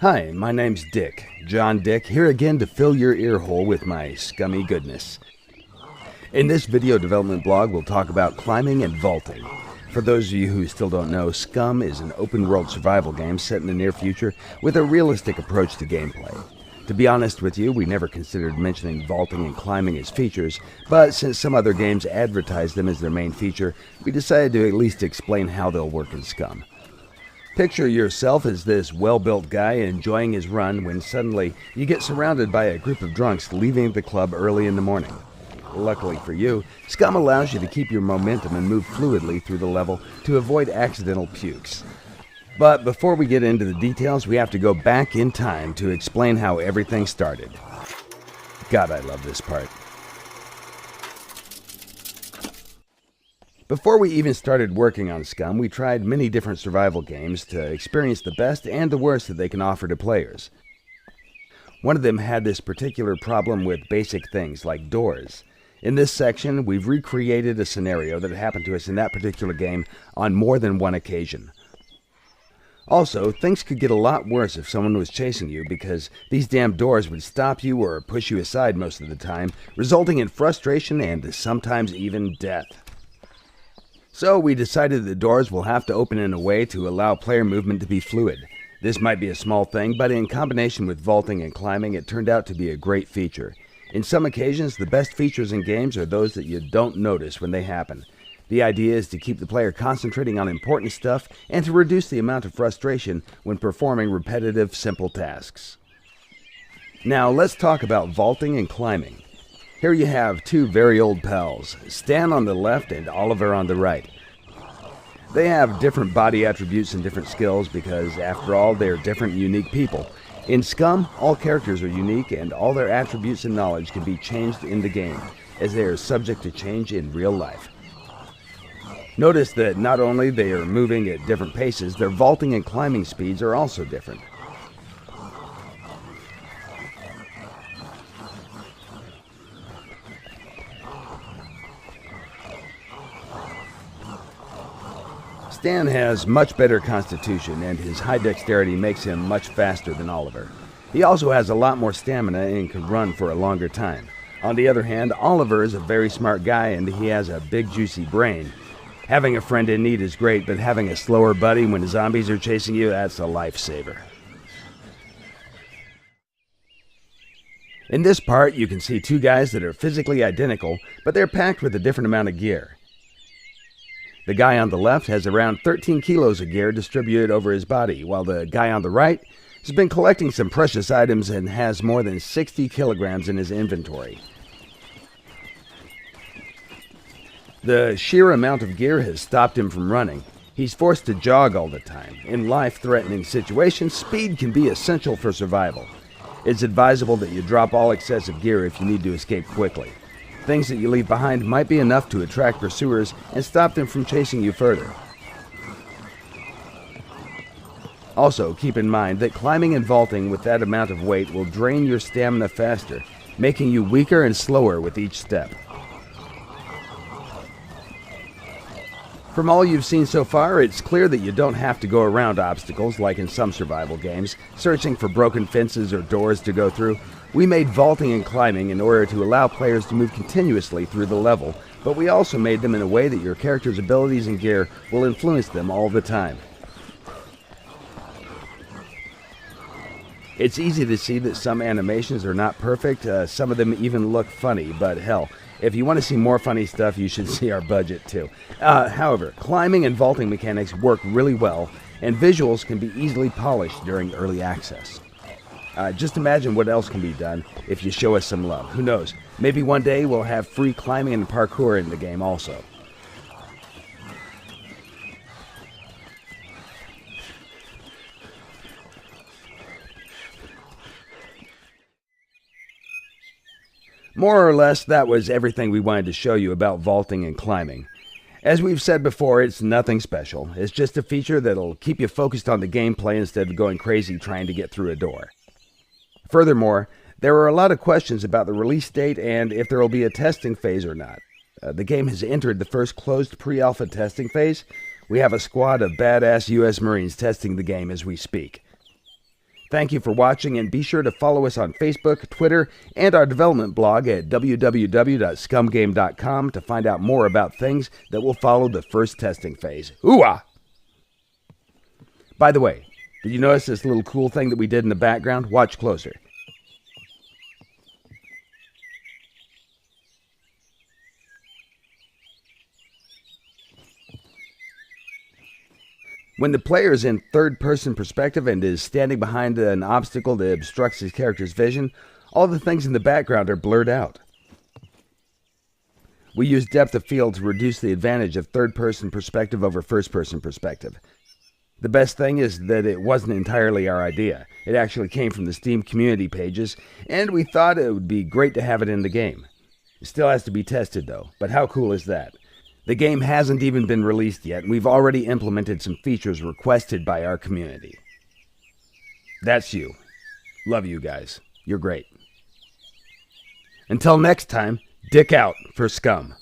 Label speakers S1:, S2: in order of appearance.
S1: Hi, my name's Dick, John Dick, here again to fill your ear hole with my scummy goodness. In this video development blog, we'll talk about climbing and vaulting. For those of you who still don't know, Scum is an open-world survival game set in the near future with a realistic approach to gameplay. To be honest with you, we never considered mentioning vaulting and climbing as features, but since some other games advertise them as their main feature, we decided to at least explain how they'll work in Scum. Picture yourself as this well-built guy enjoying his run when suddenly you get surrounded by a group of drunks leaving the club early in the morning. Luckily for you, Scum allows you to keep your momentum and move fluidly through the level to avoid accidental pukes. But before we get into the details, we have to go back in time to explain how everything started. God, I love this part. Before we even started working on Scum, we tried many different survival games to experience the best and the worst that they can offer to players. One of them had this particular problem with basic things like doors. In this section, we've recreated a scenario that happened to us in that particular game on more than one occasion. Also, things could get a lot worse if someone was chasing you because these damn doors would stop you or push you aside most of the time, resulting in frustration and sometimes even death. So we decided the doors will have to open in a way to allow player movement to be fluid. This might be a small thing, but in combination with vaulting and climbing, it turned out to be a great feature. In some occasions, the best features in games are those that you don't notice when they happen. The idea is to keep the player concentrating on important stuff and to reduce the amount of frustration when performing repetitive, simple tasks. Now let's talk about vaulting and climbing. Here you have two very old pals, Stan on the left and Oliver on the right. They have different body attributes and different skills because, after all, they're different, unique people. In Scum, all characters are unique and all their attributes and knowledge can be changed in the game, as they are subject to change in real life. Notice that not only they are moving at different paces, their vaulting and climbing speeds are also different. Stan has much better constitution, and his high dexterity makes him much faster than Oliver. He also has a lot more stamina and can run for a longer time. On the other hand, Oliver is a very smart guy and he has a big juicy brain. Having a friend in need is great, but having a slower buddy when zombies are chasing you, that's a lifesaver. In this part, you can see two guys that are physically identical, but they're packed with a different amount of gear. The guy on the left has around 13 kilos of gear distributed over his body, while the guy on the right has been collecting some precious items and has more than 60 kilograms in his inventory. The sheer amount of gear has stopped him from running. He's forced to jog all the time. In life-threatening situations, speed can be essential for survival. It's advisable that you drop all excessive gear if you need to escape quickly. Things that you leave behind might be enough to attract pursuers and stop them from chasing you further. Also, keep in mind that climbing and vaulting with that amount of weight will drain your stamina faster, making you weaker and slower with each step. From all you've seen so far, it's clear that you don't have to go around obstacles like in some survival games, searching for broken fences or doors to go through. We made vaulting and climbing in order to allow players to move continuously through the level, but we also made them in a way that your character's abilities and gear will influence them all the time. It's easy to see that some animations are not perfect, some of them even look funny, but hell, if you want to see more funny stuff, you should see our budget too. However, climbing and vaulting mechanics work really well, and visuals can be easily polished during early access. Just imagine what else can be done if you show us some love. Who knows? Maybe one day we'll have free climbing and parkour in the game also. More or less, that was everything we wanted to show you about vaulting and climbing. As we've said before, it's nothing special. It's just a feature that'll keep you focused on the gameplay instead of going crazy trying to get through a door. Furthermore, there are a lot of questions about the release date and if there will be a testing phase or not. The game has entered the first closed pre-alpha testing phase. We have a squad of badass U.S. Marines testing the game as we speak. Thank you for watching, and be sure to follow us on Facebook, Twitter, and our development blog at www.scumgame.com to find out more about things that will follow the first testing phase. Ooh-ah! By the way, did you notice this little cool thing that we did in the background? Watch closer. When the player is in third-person perspective and is standing behind an obstacle that obstructs his character's vision, all the things in the background are blurred out. We use depth of field to reduce the advantage of third-person perspective over first-person perspective. The best thing is that it wasn't entirely our idea. It actually came from the Steam community pages, and we thought it would be great to have it in the game. It still has to be tested, though, but how cool is that? The game hasn't even been released yet, and we've already implemented some features requested by our community. That's you. Love you guys. You're great. Until next time, dick out for Scum.